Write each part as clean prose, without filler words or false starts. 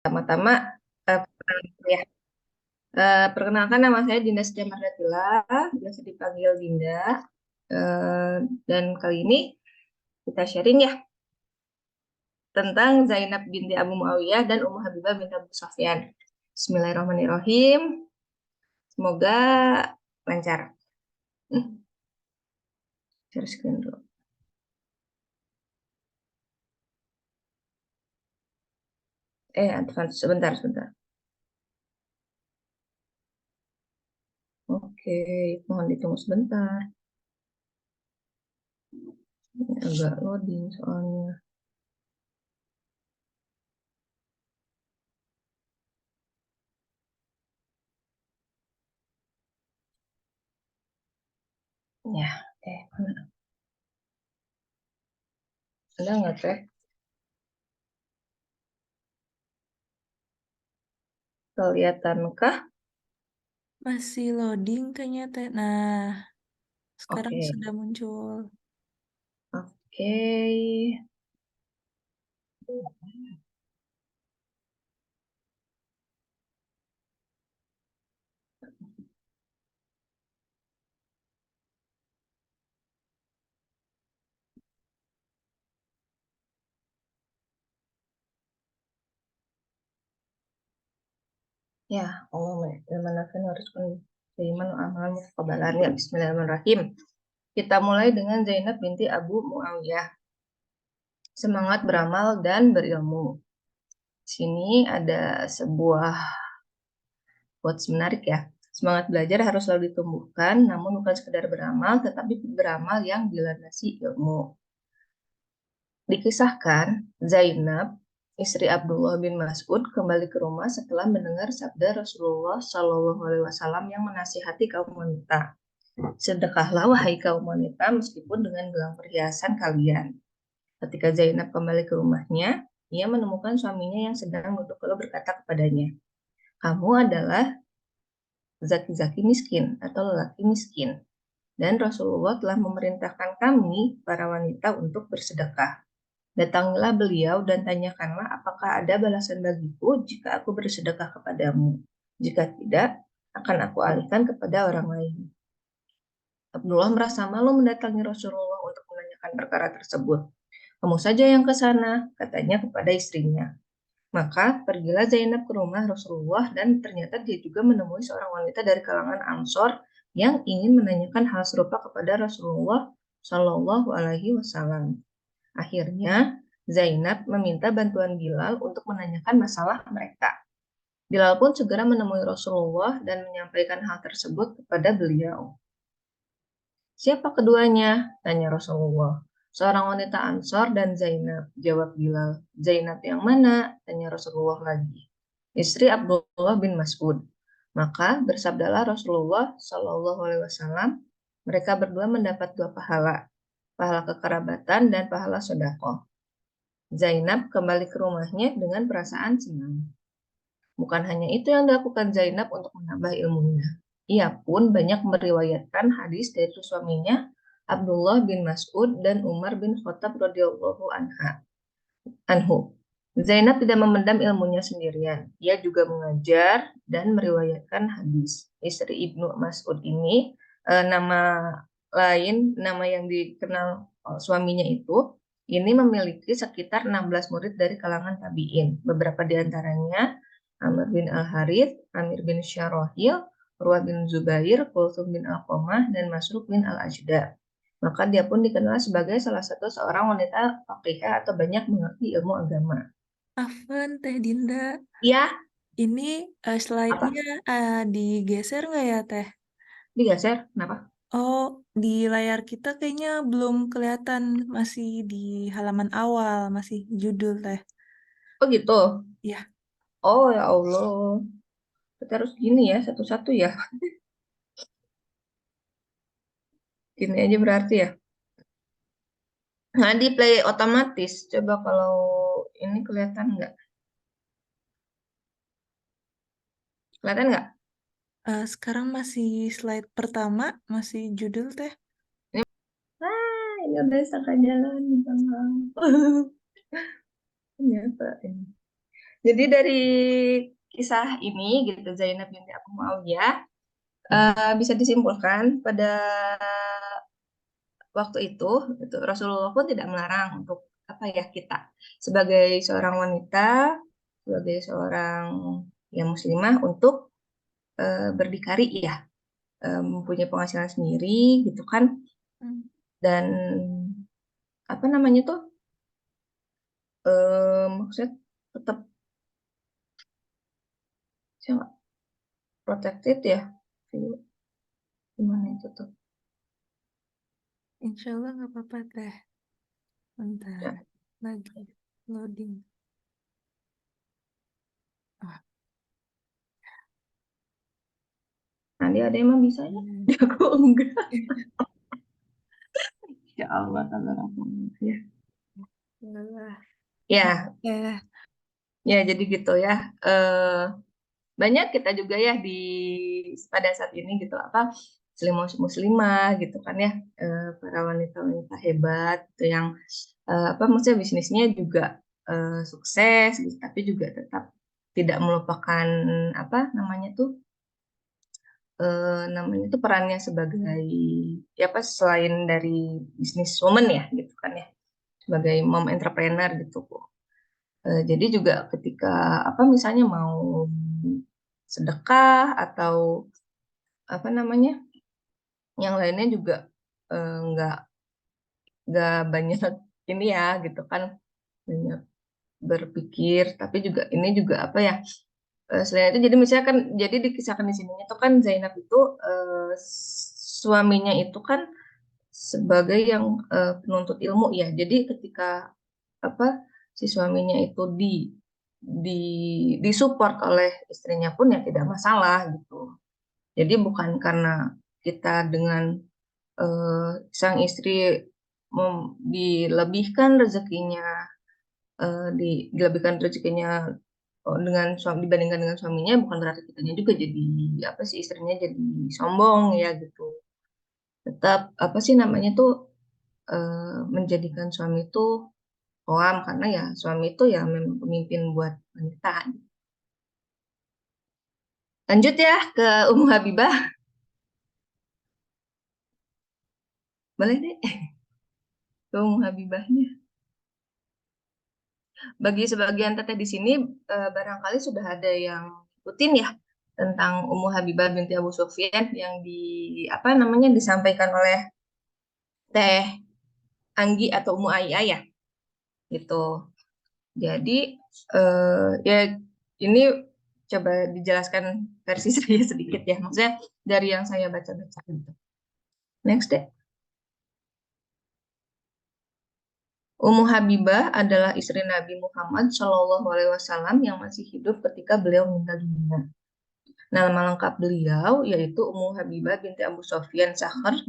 Pertama-tama, ya, perkenalkan nama saya Dinda Setia Mardatila, biasa dipanggil Dinda. Dan kali ini kita sharing ya tentang Zainab binti Abu Muawiyah dan Ummu Habibah binti Abu Sufyan. Bismillahirrahmanirrahim. Semoga lancar. Share screen dulu. Advance, sebentar. Oke, mohon ditunggu sebentar. Ini agak loading soalnya. Ya, mana? Ada nggak, Teh? Kelihatankah? Masih loading kayaknya, Teh. Nah, sekarang Oke. sudah muncul. Oke. Ya, Allah menafikan harus beriman amal kebalan ya. Bismillahirrahmanirrahim. Kita mulai dengan Zainab binti Abu Muawiyah. Semangat beramal dan berilmu. Sini ada sebuah quotes menarik ya. Semangat belajar harus selalu ditumbuhkan, namun bukan sekedar beramal, tetapi beramal yang dilandasi ilmu. Dikisahkan, Zainab, istri Abdullah bin Mas'ud, kembali ke rumah setelah mendengar sabda Rasulullah Shallallahu Alaihi Wasallam yang menasihati kaum wanita. Sedekahlah wahai kaum wanita meskipun dengan gelang perhiasan kalian. Ketika Zainab kembali ke rumahnya, ia menemukan suaminya yang sedang duduk lalu berkata kepadanya, kamu adalah zaki-zaki miskin atau lelaki miskin. Dan Rasulullah telah memerintahkan kami, para wanita, untuk bersedekah. Datangilah beliau dan tanyakanlah apakah ada balasan bagiku jika aku bersedekah kepadamu. Jika tidak, akan aku alihkan kepada orang lain. Abdullah merasa malu mendatangi Rasulullah untuk menanyakan perkara tersebut. Kamu saja yang ke sana, katanya kepada istrinya. Maka pergilah Zainab ke rumah Rasulullah dan ternyata dia juga menemui seorang wanita dari kalangan Ansor yang ingin menanyakan hal serupa kepada Rasulullah Shallallahu Alaihi Wasallam. Akhirnya Zainab meminta bantuan Bilal untuk menanyakan masalah mereka. Bilal pun segera menemui Rasulullah dan menyampaikan hal tersebut kepada beliau. Siapa keduanya? Tanya Rasulullah. Seorang wanita Ansor dan Zainab, jawab Bilal. Zainab yang mana? Tanya Rasulullah lagi. Istri Abdullah bin Mas'ud. Maka bersabdalah Rasulullah Shallallahu Alaihi Wasallam, mereka berdua mendapat dua pahala, pahala kekerabatan dan pahala sedekah. Zainab kembali ke rumahnya dengan perasaan senang. Bukan hanya itu yang dilakukan Zainab untuk menambah ilmunya. Ia pun banyak meriwayatkan hadis dari suaminya Abdullah bin Mas'ud dan Umar bin Khattab radhiyallahu anhu. Zainab tidak memendam ilmunya sendirian. Ia juga mengajar dan meriwayatkan hadis. Istri Ibnu Mas'ud ini nama nama yang dikenal suaminya itu ini memiliki sekitar 16 murid dari kalangan tabi'in. Beberapa di antaranya Amr bin Al-Harith, Amir bin Syarahil, Urwah bin Zubair, Kulthum bin Al-Qamah, dan Masruq bin Al-Ajda. Maka dia pun dikenal sebagai salah satu seorang wanita faqihah atau banyak mengerti ilmu agama. Afwan, Teh Dinda. Iya, Ini apa? slide-nya digeser nggak ya, Teh? Digeser? Kenapa? Oh, di layar kita kayaknya belum kelihatan. Masih di halaman awal, masih judul, Teh. Oh gitu. Ya, Oh ya Allah. Kita harus gini ya, satu-satu ya. Gini aja berarti ya. Nah, di play otomatis. Coba kalau ini kelihatan nggak? Kelihatan nggak? sekarang masih slide pertama, masih judul, Teh. Ini, ini udah setengah jalan. Bang. Ternyata ini. Jadi dari kisah ini gitu Zainab binti Abu Muawiyah bisa disimpulkan pada waktu itu Rasulullah pun tidak melarang untuk apa ya kita sebagai seorang wanita, sebagai seorang yang muslimah untuk berdikari ya, mempunyai penghasilan sendiri gitu kan, Hmm. dan apa namanya tuh maksudnya tetap protected ya. Gimana itu tuh? Insya Allah nggak apa-apa teh. Bentar, Ya, lagi loading. Ah, nanti ada emang bisa ya. hmm. Aku enggak. Ya Allah, kalau aku ya. Lelah. Ya, Ya, ya jadi gitu ya. Eh banyak kita juga ya di pada saat ini gitu apa muslimah gitu kan ya, para wanita-wanita hebat gitu yang apa maksudnya bisnisnya juga sukses gitu, tapi juga tetap tidak melupakan apa namanya tuh namanya tuh perannya sebagai ya apa selain dari bisnis woman ya gitu kan ya, sebagai mom entrepreneur gitu Bu. Jadi juga ketika apa misalnya mau sedekah atau apa namanya yang lainnya juga nggak banyak ini ya gitu kan, banyak berpikir, tapi juga ini juga apa ya, selain itu jadi misalnya kan jadi dikisahkan di sininya tuh kan Zainab itu suaminya itu kan sebagai yang penuntut ilmu ya, jadi ketika apa si suaminya itu di disupport oleh istrinya pun ya tidak masalah gitu. Jadi bukan karena kita dengan sang istri dilebihkan rezekinya, dilebihkan rezekinya dengan suami dibandingkan dengan suaminya, bukan berarti kitanya juga jadi apa sih istrinya jadi sombong ya gitu. Tetap apa sih namanya tuh menjadikan suami itu koam, karena ya suami itu ya memang pemimpin buat wanita. Lanjut ya ke Ummu Habibah, boleh deh ke Ummu Habibahnya. Bagi sebagian teteh di sini barangkali sudah ada yang ikutin ya tentang Ummu Habibah binti Abu Sufyan yang di apa namanya disampaikan oleh Teh Anggi atau Ummu Aiya ya gitu. Jadi ya ini coba dijelaskan versi saya sedikit ya, maksudnya dari yang saya baca-baca gitu. Next deh. Ummu Habibah adalah istri Nabi Muhammad Shallallahu Alaihi Wasallam yang masih hidup ketika beliau meninggal dunia. Nama lengkap beliau yaitu Ummu Habibah binti Abu Sofyan Sakhr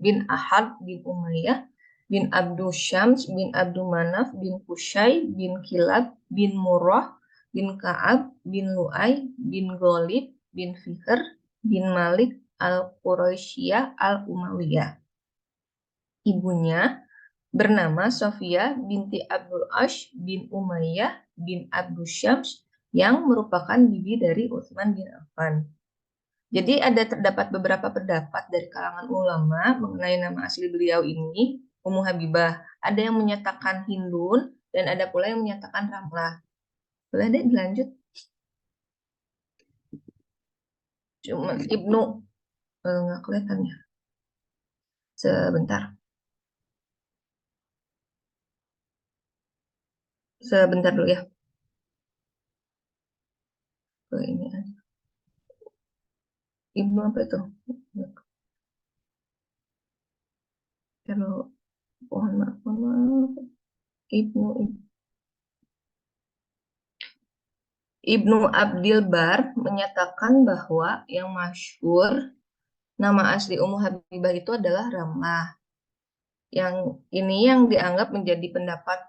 bin Ahad bin Umayyah bin Abdul Syams bin Abdul Manaf bin Qusay bin Kilab bin Murrah bin Ka'ab bin Lu'ay bin Ghalib bin Fihr bin Malik al-Quraisyah al-Umayyah. Ibunya bernama Sofia binti Abdul Ash bin Umayyah bin Abdul Syams yang merupakan bibi dari Utsman bin Affan. Jadi terdapat beberapa pendapat dari kalangan ulama mengenai nama asli beliau ini, Ummu Habibah. Ada yang menyatakan Hindun dan ada pula yang menyatakan Ramlah. Boleh deh dilanjut. Cuma Ibnu nggak kelihatan ya. Sebentar. Sebentar dulu ya. Ini Ibnu apa itu? Kalau mohon maaf. Ibnu Ibnu Abdil Bar menyatakan bahwa yang masyhur nama asli Ummu Habibah itu adalah Ramlah. Yang ini yang dianggap menjadi pendapat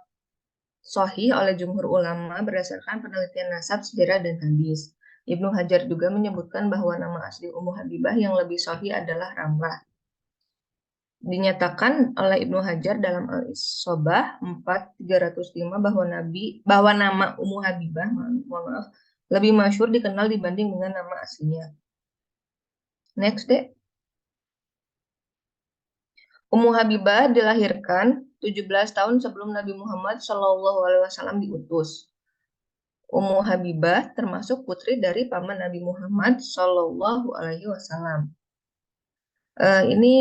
sahih oleh jumhur ulama berdasarkan penelitian nasab, sejarah, dan hadis. Ibnu Hajar juga menyebutkan bahwa nama asli Ummu Habibah yang lebih sahih adalah Ramlah. Dinyatakan oleh Ibnu Hajar dalam Al-Isobah 4305 bahwa nama Ummu Habibah, mohon maaf, lebih masyhur dikenal dibanding dengan nama aslinya. Next deh. Ummu Habibah dilahirkan 17 tahun sebelum Nabi Muhammad SAW diutus. Ummu Habibah termasuk putri dari paman Nabi Muhammad SAW. Ini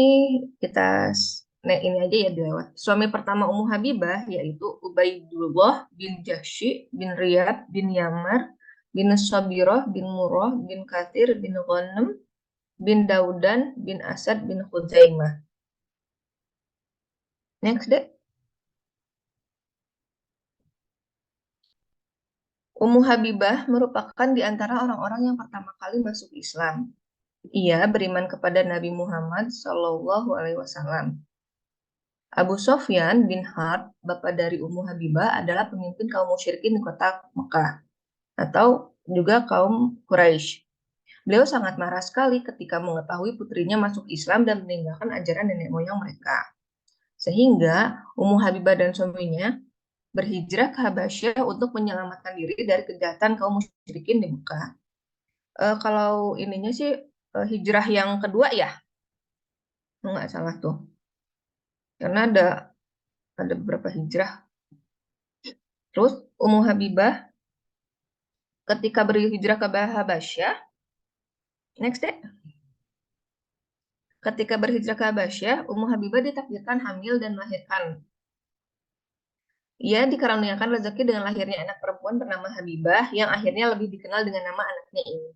kita ini aja ya dilewat. Suami pertama Ummu Habibah yaitu Ubaidullah bin Jahsy bin Riyad bin Yamar bin Sabirah bin Murrah bin Kathir bin Ghanem bin Daudan bin Asad bin Khuzaimah. Next deh. Ummu Habibah merupakan di antara orang-orang yang pertama kali masuk Islam. Ia beriman kepada Nabi Muhammad SAW. Abu Sofyan bin Harb, bapak dari Ummu Habibah, adalah pemimpin kaum musyrikin di kota Mekah, atau juga kaum Quraisy. Beliau sangat marah sekali ketika mengetahui putrinya masuk Islam dan meninggalkan ajaran nenek moyang mereka. Sehingga Ummu Habibah dan suaminya berhijrah ke Habasyah untuk menyelamatkan diri dari kejahatan kaum musyrikin di Mekah. Kalau ininya sih hijrah yang kedua ya, nggak salah tuh. Karena ada beberapa hijrah. Terus Ummu Habibah ketika berhijrah ke Habasyah, next deh. Ketika berhijrah ke Habasyah, Ummu Habibah ditakdirkan hamil dan melahirkan. Ia dikaruniakan rezeki dengan lahirnya anak perempuan bernama Habibah yang akhirnya lebih dikenal dengan nama anaknya ini.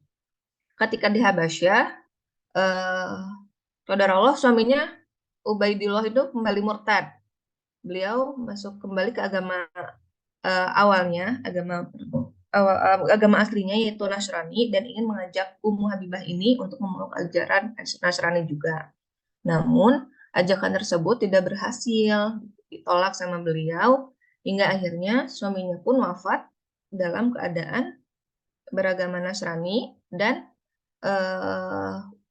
Ketika di Habasyah, qadarullah suaminya Ubaidillah itu kembali murtad. Beliau masuk kembali ke agama awalnya, agama aslinya yaitu Nasrani, dan ingin mengajak Ummu Habibah ini untuk memeluk ajaran Nasrani juga. Namun, ajakan tersebut tidak berhasil, ditolak sama beliau, hingga akhirnya suaminya pun wafat dalam keadaan beragama Nasrani dan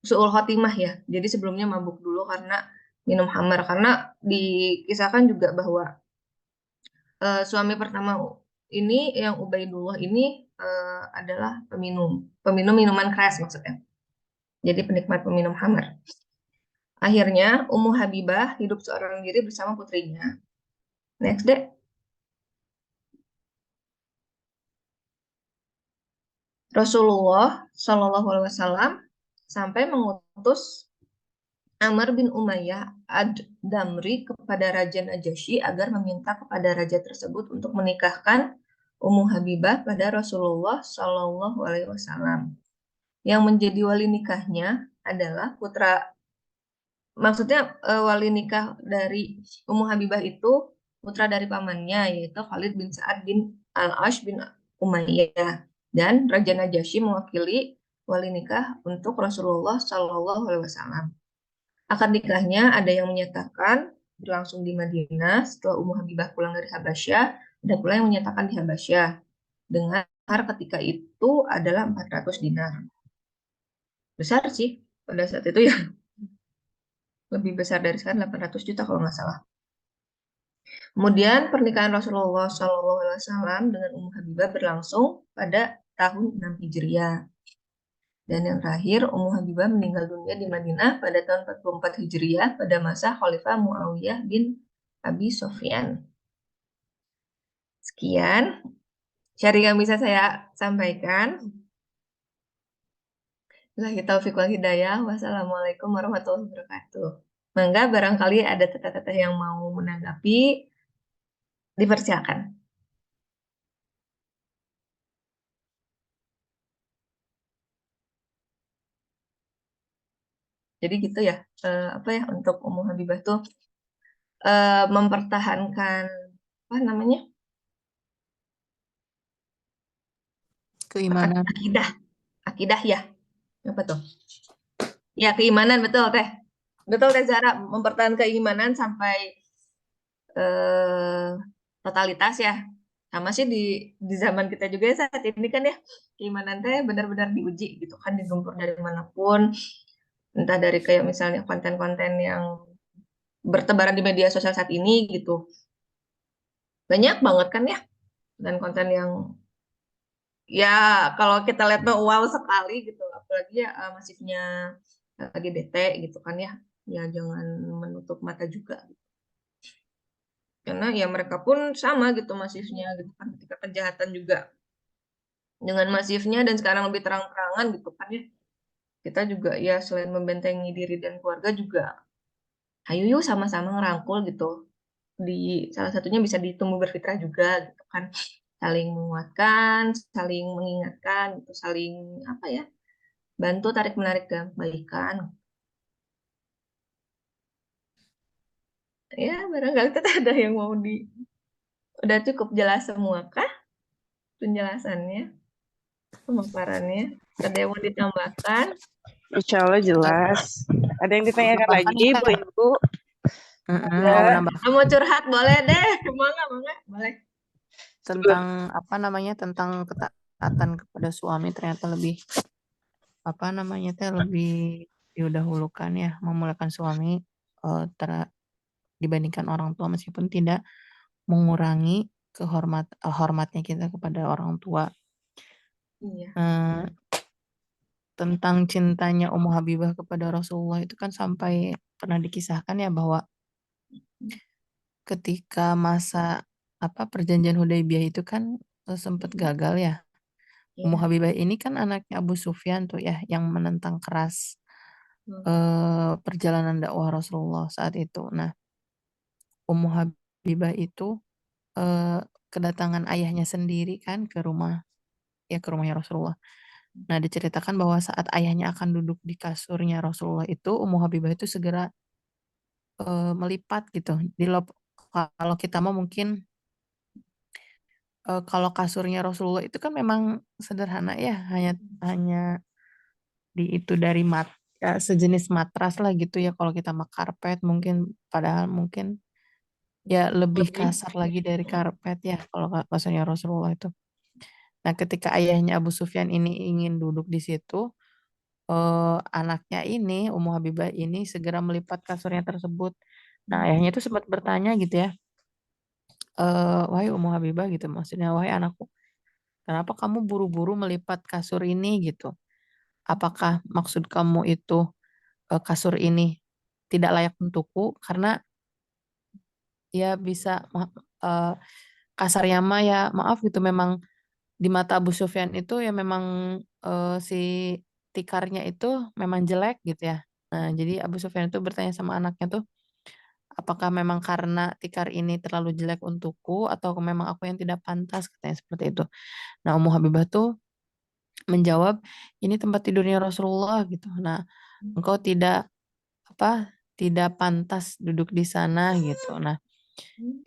su'ul khotimah ya. Jadi sebelumnya mabuk dulu karena minum khamar. Karena dikisahkan juga bahwa suami pertama ini yang Ubaidullah ini adalah peminum minuman keras maksudnya. Jadi penikmat peminum khamar. Akhirnya Ummu Habibah hidup seorang diri bersama putrinya. Next deh. Rasulullah Shallallahu Alaihi Wasallam sampai mengutus Amr bin Umayyah ad-Damri kepada Raja Najasyi agar meminta kepada raja tersebut untuk menikahkan Ummu Habibah pada Rasulullah Shallallahu Alaihi Wasallam. Yang menjadi wali nikahnya adalah maksudnya wali nikah dari Ummu Habibah itu putra dari pamannya yaitu Khalid bin Sa'ad bin Al-Ash bin Umayyah, dan Raja Najasyi mewakili wali nikah untuk Rasulullah Shallallahu Alaihi Wasallam. Akad nikahnya ada yang menyatakan berlangsung di Madinah setelah Ummu Habibah pulang dari Habasyah, ada pula yang menyatakan di Habasyah dengan mahar ketika itu adalah 400 dinar. Besar sih pada saat itu ya. Lebih besar dari sekarang 800 juta kalau nggak salah. Kemudian pernikahan Rasulullah SAW dengan Ummu Habibah berlangsung pada tahun 6 Hijriah. Dan yang terakhir, Ummu Habibah meninggal dunia di Madinah pada tahun 44 Hijriah pada masa Khalifah Muawiyah bin Abi Sofyan. Sekian sharing yang bisa saya sampaikan. Wabillahi taufiq wal hidayah. Wassalamualaikum warahmatullahi wabarakatuh. Mangga barangkali ada teteh-teteh yang mau menanggapi, dipersilakan. Jadi gitu ya, apa ya, untuk Ummu Habibah tuh mempertahankan apa namanya, Keimanan. akidah ya, apa tuh? Ya keimanan, betul teh Zara, mempertahankan keimanan sampai totalitas ya. Sama sih di zaman kita juga ya saat ini kan ya, keimanan teh benar-benar diuji gitu kan, digempur dari manapun, entah dari kayak misalnya konten-konten yang bertebaran di media sosial saat ini gitu. Banyak banget kan ya, dan konten yang ya kalau kita lihat tuh wow sekali gitu, apalagi ya masifnya LGBT gitu kan ya. Ya jangan menutup mata juga. Karena ya mereka pun sama gitu masifnya gitu kan, ketika kejahatan juga dengan masifnya dan sekarang lebih terang-terangan gitu kan ya. Kita juga ya selain membentengi diri dan keluarga juga ayo yuk sama-sama ngerangkul gitu. Di salah satunya bisa di tumbuh berfitrah juga gitu kan. Saling menguatkan, saling mengingatkan gitu, saling apa ya? Bantu tarik menarik kebaikan. Ya, barangkali kita ada yang mau udah cukup jelas semua kah penjelasannya, pemaparannya? Ada yang mau ditambahkan? Insya Allah jelas. Ada yang ditanyakan Tambahkan lagi, Bu ya. Ibu? Mau Ada. menambahkan Kamu curhat boleh deh, mangga, mangga, boleh. tentang apa namanya, tentang ketaatan kepada suami ternyata lebih apa namanya teh lebih didahulukan ya, memuliakan suami dibandingkan orang tua, meskipun tidak mengurangi hormatnya kita kepada orang tua. Iya. Eh, Tentang cintanya Ummu Habibah kepada Rasulullah itu kan sampai pernah dikisahkan ya bahwa ketika masa apa perjanjian Hudaybiyah itu kan sempat gagal ya. Ummu Iya. Habibah ini kan anaknya Abu Sufyan tuh ya, yang menentang keras Hmm. perjalanan dakwah Rasulullah saat itu. Nah, Ummu Habibah itu eh, kedatangan ayahnya sendiri kan ke rumahnya Rasulullah. Nah, diceritakan bahwa saat ayahnya akan duduk di kasurnya Rasulullah itu, Ummu Habibah itu segera melipat gitu. Kalau kita mau mungkin kalau kasurnya Rasulullah itu kan memang sederhana ya, hanya hanya itu dari ya, sejenis matras lah gitu ya, kalau kita mah karpet mungkin, padahal mungkin ya lebih Lebih. kasar lagi dari karpet ya kalau kasurnya Rasulullah itu. Nah, ketika ayahnya Abu Sufyan ini ingin duduk di situ, anaknya ini Ummu Habibah ini segera melipat kasurnya tersebut. Nah, ayahnya itu sempat bertanya gitu ya, wahai Ummu Habibah gitu, maksudnya wahai anakku, kenapa kamu buru-buru melipat kasur ini gitu? Apakah maksud kamu itu kasur ini tidak layak untukku karena ya bisa eh, kasarnya mah ya maaf gitu, memang di mata Abu Sufyan itu ya memang si tikarnya itu memang jelek gitu ya. Nah, jadi Abu Sufyan itu bertanya sama anaknya tuh, apakah memang karena tikar ini terlalu jelek untukku atau memang aku yang tidak pantas, katanya seperti itu. Nah, Ummu Habibah tuh menjawab, ini tempat tidurnya Rasulullah gitu. Nah, engkau apa tidak pantas duduk di sana gitu. Nah,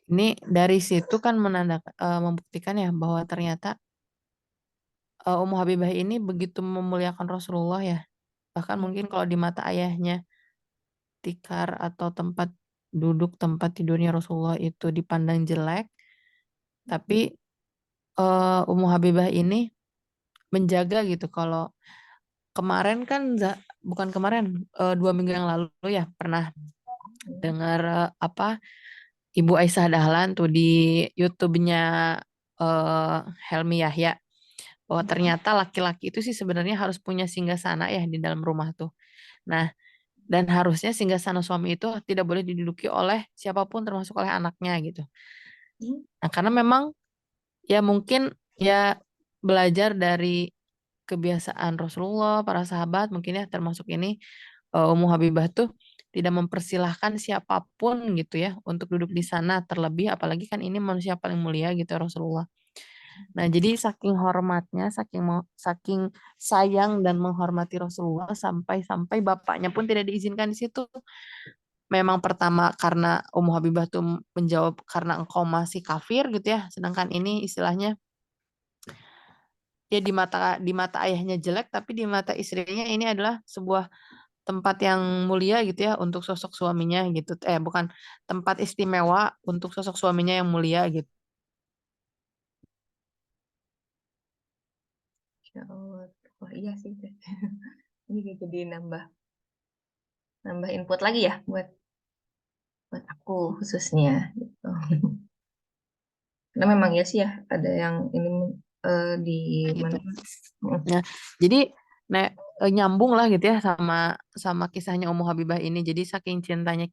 ini dari situ kan membuktikan ya bahwa ternyata Ummu Habibah ini begitu memuliakan Rasulullah ya. Bahkan mungkin kalau di mata ayahnya tikar atau tempat tidurnya Rasulullah itu dipandang jelek, tapi Ummu Habibah ini menjaga gitu. Kalau kemarin kan bukan kemarin, 2 minggu yang lalu ya pernah dengar apa Ibu Aisyah Dahlan tuh di YouTube-nya eh, Helmi Yahya, bahwa ternyata laki-laki itu sih sebenarnya harus punya singgasana ya di dalam rumah tuh. Nah, dan harusnya singgasana suami itu tidak boleh diduduki oleh siapapun termasuk oleh anaknya gitu. Nah, karena memang ya mungkin ya belajar dari kebiasaan Rasulullah, para sahabat mungkin ya, termasuk ini Ummu Habibah tuh tidak mempersilahkan siapapun gitu ya untuk duduk di sana, terlebih apalagi kan ini manusia paling mulia gitu Rasulullah. Nah, jadi saking hormatnya, saking sayang dan menghormati Rasulullah sampai-sampai bapaknya pun tidak diizinkan di situ. Memang pertama karena Ummu Habibah tuh menjawab karena engkau masih kafir gitu ya, sedangkan ini istilahnya ya di mata ayahnya jelek, tapi di mata istrinya ini adalah sebuah tempat yang mulia gitu ya untuk sosok suaminya gitu. Bukan, tempat istimewa untuk sosok suaminya yang mulia gitu. Ya Allah. Wah iya sih. Ini jadi nambah nambah input lagi ya buat buat aku khususnya gitu. Karena memang ya sih ya ada yang ini di gitu. mana? Mm, Nah, jadi nyambung lah gitu ya sama kisahnya Ummu Habibah ini. Jadi saking cintanya,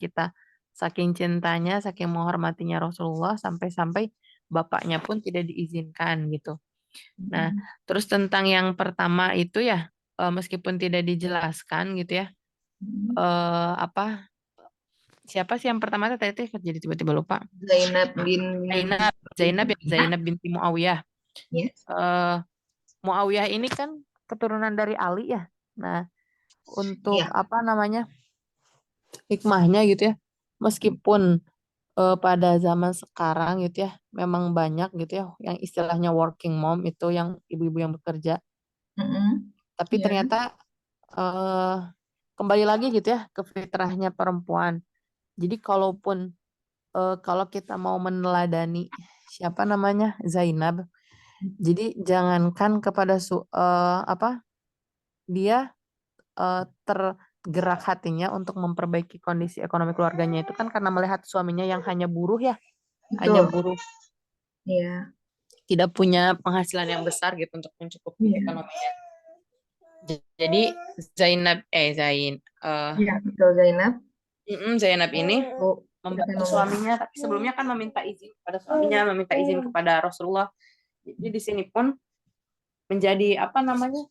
saking menghormatinya Rasulullah sampai-sampai bapaknya pun tidak diizinkan gitu. Nah, mm, terus tentang yang pertama itu ya, meskipun tidak dijelaskan gitu ya, mm. apa siapa sih yang pertama tadi jadi tiba-tiba lupa. Zainab bin Zainab binti Muawiyah. Yes. Eh, Muawiyah ini kan keturunan dari Ali ya. Nah, untuk Iya. apa namanya hikmahnya gitu ya, meskipun pada zaman sekarang gitu ya, memang banyak gitu ya yang istilahnya working mom itu yang ibu-ibu yang bekerja, Mm-mm. tapi Iya. ternyata eh, kembali lagi gitu ya ke fitrahnya perempuan. Jadi kalau kita mau meneladani siapa namanya Zainab, jadi jangankan kepada apa dia tergerak hatinya untuk memperbaiki kondisi ekonomi keluarganya itu kan karena melihat suaminya yang hanya buruh ya, hanya Betul. buruh, Iya. tidak punya penghasilan yang besar gitu untuk mencukupi Iya. ekonominya. Jadi Iya, betul Zainab. Zainab ini Oh, silakan membantu ngomong. suaminya, tapi sebelumnya kan meminta izin kepada suaminya, meminta izin kepada Rasulullah. Jadi di sini pun menjadi apa namanya,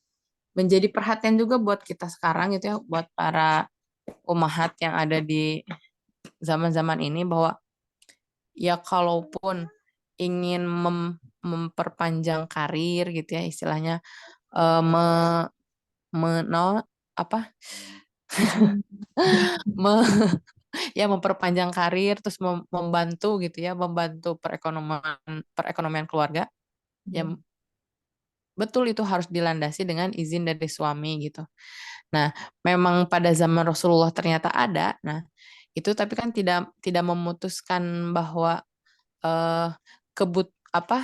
menjadi perhatian juga buat kita sekarang gitu ya, buat para umahat yang ada di zaman-zaman ini bahwa ya kalaupun ingin memperpanjang karir gitu ya istilahnya, eh, me, apa Mm. ya memperpanjang karir terus membantu gitu ya, membantu perekonomian keluarga ya, betul itu harus dilandasi dengan izin dari suami gitu. Nah, memang pada zaman Rasulullah ternyata ada. Nah, itu tapi kan tidak tidak memutuskan bahwa eh, apa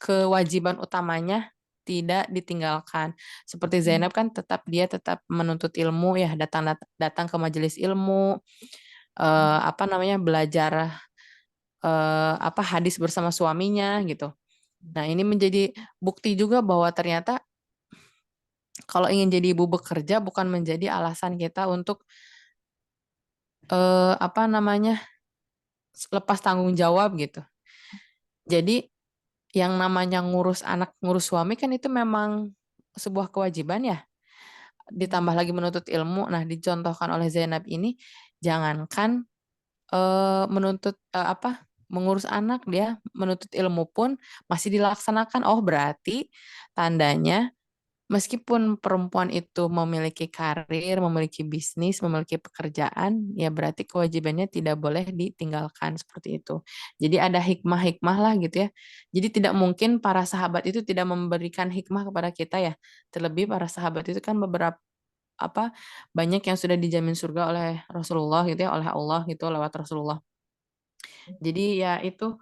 kewajiban utamanya tidak ditinggalkan. Seperti Zainab kan tetap menuntut ilmu ya, datang datang ke majelis ilmu, apa namanya belajar apa hadis bersama suaminya gitu. Nah, ini menjadi bukti juga bahwa ternyata kalau ingin jadi ibu bekerja bukan menjadi alasan kita untuk apa namanya lepas tanggung jawab gitu. Jadi yang namanya ngurus anak, ngurus suami kan itu memang sebuah kewajiban ya. Ditambah lagi menuntut ilmu. Nah, dicontohkan oleh Zainab ini, jangankan menuntut apa mengurus anak, dia menuntut ilmu pun masih dilaksanakan. Oh, berarti tandanya meskipun perempuan itu memiliki karir, memiliki bisnis, memiliki pekerjaan, ya berarti kewajibannya tidak boleh ditinggalkan seperti itu. Jadi ada hikmah-hikmah lah gitu ya. Jadi tidak mungkin para sahabat itu tidak memberikan hikmah kepada kita ya. Terlebih para sahabat itu kan beberapa apa banyak yang sudah dijamin surga oleh Rasulullah gitu ya, oleh Allah gitu lewat Rasulullah. Jadi ya itu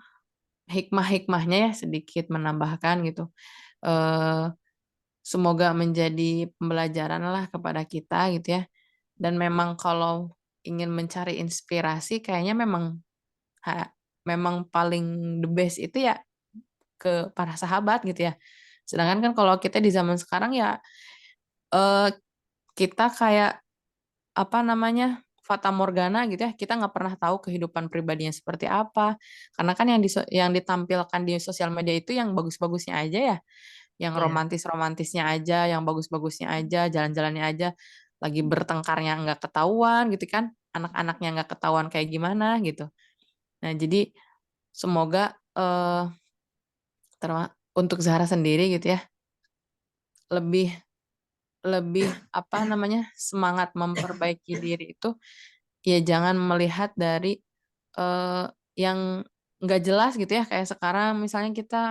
hikmah-hikmahnya ya sedikit menambahkan gitu. Eh Semoga menjadi pembelajaran lah kepada kita gitu ya. Dan memang kalau ingin mencari inspirasi kayaknya ha- memang paling the best itu ya ke para sahabat gitu ya. Sedangkan kan kalau kita di zaman sekarang ya eh, kita kayak apa namanya Fata Morgana gitu ya. Kita nggak pernah tahu kehidupan pribadinya seperti apa. Karena kan yang ditampilkan di sosial media itu yang bagus-bagusnya aja ya, yang Iya. romantis-romantisnya aja, yang bagus-bagusnya aja, jalan-jalannya aja, lagi bertengkarnya nggak ketahuan gitu kan, anak-anaknya nggak ketahuan kayak gimana gitu. Nah, jadi semoga untuk Zahra sendiri gitu ya, lebih lebih apa namanya semangat memperbaiki diri itu ya jangan melihat dari eh, yang nggak jelas gitu ya, kayak sekarang misalnya kita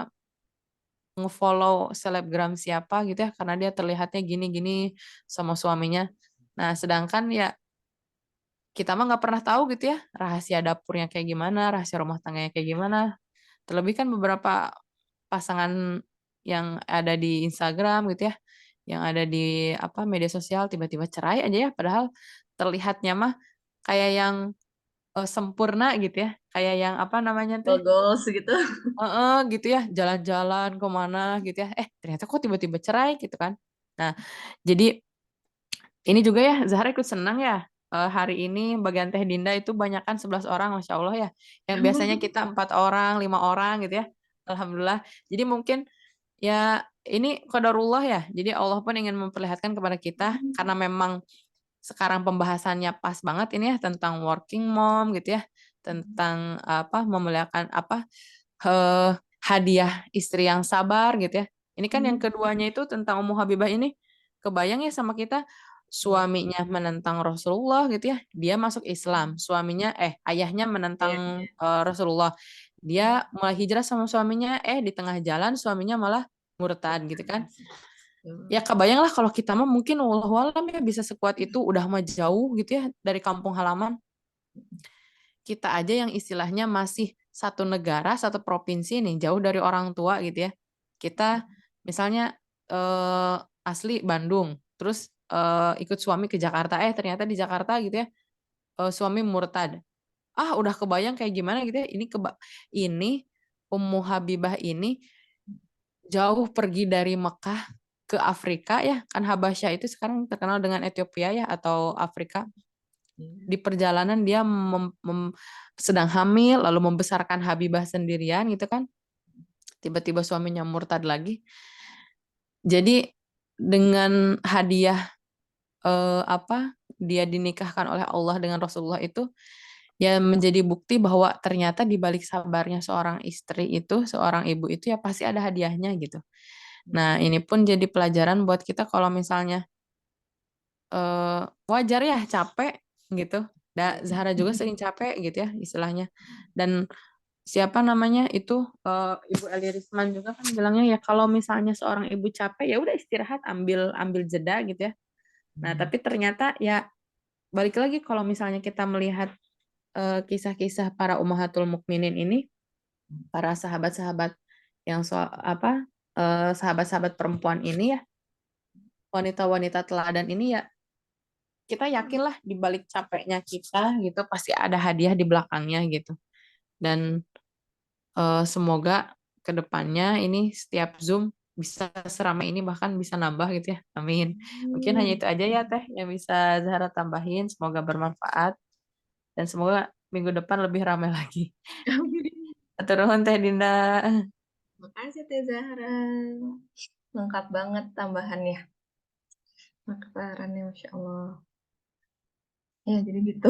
ngefollow selebgram siapa gitu ya karena dia terlihatnya gini-gini sama suaminya. Nah, sedangkan ya kita mah nggak pernah tahu gitu ya rahasia dapurnya kayak gimana, rahasia rumah tangganya kayak gimana. Terlebih kan beberapa pasangan yang ada di Instagram gitu ya, yang ada di media sosial tiba-tiba cerai aja ya, padahal terlihatnya mah kayak yang sempurna gitu ya, kayak yang apa namanya teh, Goals gitu. gitu ya, jalan-jalan kemana gitu ya, ternyata kok tiba-tiba cerai gitu kan. Nah, jadi ini juga ya, Zahra ikut senang ya. Hari ini bagian Teh Dinda itu banyakan 11 orang, Masya Allah ya. Yang biasanya kita 4 orang, 5 orang gitu ya. Alhamdulillah. Jadi mungkin ya ini qadarullah ya. Jadi Allah pun ingin memperlihatkan kepada kita, karena memang sekarang pembahasannya pas banget ini ya, tentang working mom gitu ya. Tentang apa, memuliakan apa, eh, hadiah istri yang sabar gitu ya. Ini kan yang keduanya itu tentang Ummu Habibah ini, kebayang ya sama kita, suaminya menentang Rasulullah gitu ya, dia masuk Islam, suaminya ayahnya menentang Rasulullah, dia mulai hijrah sama suaminya, di tengah jalan suaminya malah murtad gitu kan. Ya kebayang lah kalau kita mah mungkin wallahu alam ya bisa sekuat itu, udah mah jauh gitu ya dari kampung halaman. Kita aja yang istilahnya masih satu negara, satu provinsi nih, jauh dari orang tua gitu ya. Kita misalnya asli Bandung, terus ikut suami ke Jakarta, ternyata di Jakarta gitu ya, suami murtad. Udah kebayang kayak gimana gitu ya. Ini Ummu Habibah ini jauh pergi dari Mekah ke Afrika ya, kan Habasyah itu sekarang terkenal dengan Ethiopia ya, atau Afrika. Di perjalanan dia sedang hamil lalu membesarkan Habibah sendirian gitu kan, tiba-tiba suaminya murtad lagi. Jadi dengan hadiah apa, dia dinikahkan oleh Allah dengan Rasulullah itu ya menjadi bukti bahwa ternyata di balik sabarnya seorang istri itu, seorang ibu itu ya pasti ada hadiahnya gitu. Nah, ini pun jadi pelajaran buat kita kalau misalnya wajar ya capek gitu. Zahra juga sering capek gitu ya istilahnya. Dan siapa namanya itu, Ibu Eli Risman juga kan bilangnya ya kalau misalnya seorang ibu capek ya udah istirahat, ambil ambil jeda gitu ya. Nah, tapi ternyata ya balik lagi kalau misalnya kita melihat kisah-kisah para ummahatul mukminin ini, para sahabat-sahabat yang apa, sahabat-sahabat perempuan ini ya, wanita-wanita teladan ini ya, kita yakinlah di balik capeknya kita gitu pasti ada hadiah di belakangnya gitu. Dan semoga kedepannya ini setiap Zoom bisa seramai ini, bahkan bisa nambah gitu ya. Amin. Mungkin hanya itu aja ya Teh yang bisa Zahra tambahin. Semoga bermanfaat dan semoga minggu depan lebih ramai lagi. Atur nuhun Teh Dinda. Makasih Teh Zahra. Lengkap banget tambahannya. Makbarannya Masya Allah. Ya, jadi gitu.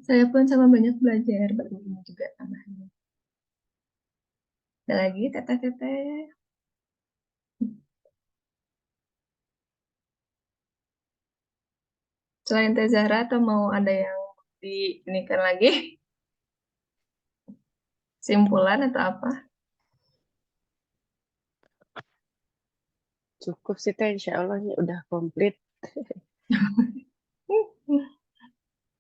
Saya pun sama banyak belajar, baru ini juga tambahannya. Ada lagi, teteh-teteh? Selain Teh Zahra, atau mau ada yang diinikan lagi? Simpulan atau apa? Cukup sih Teh, insya Allah ini udah komplit.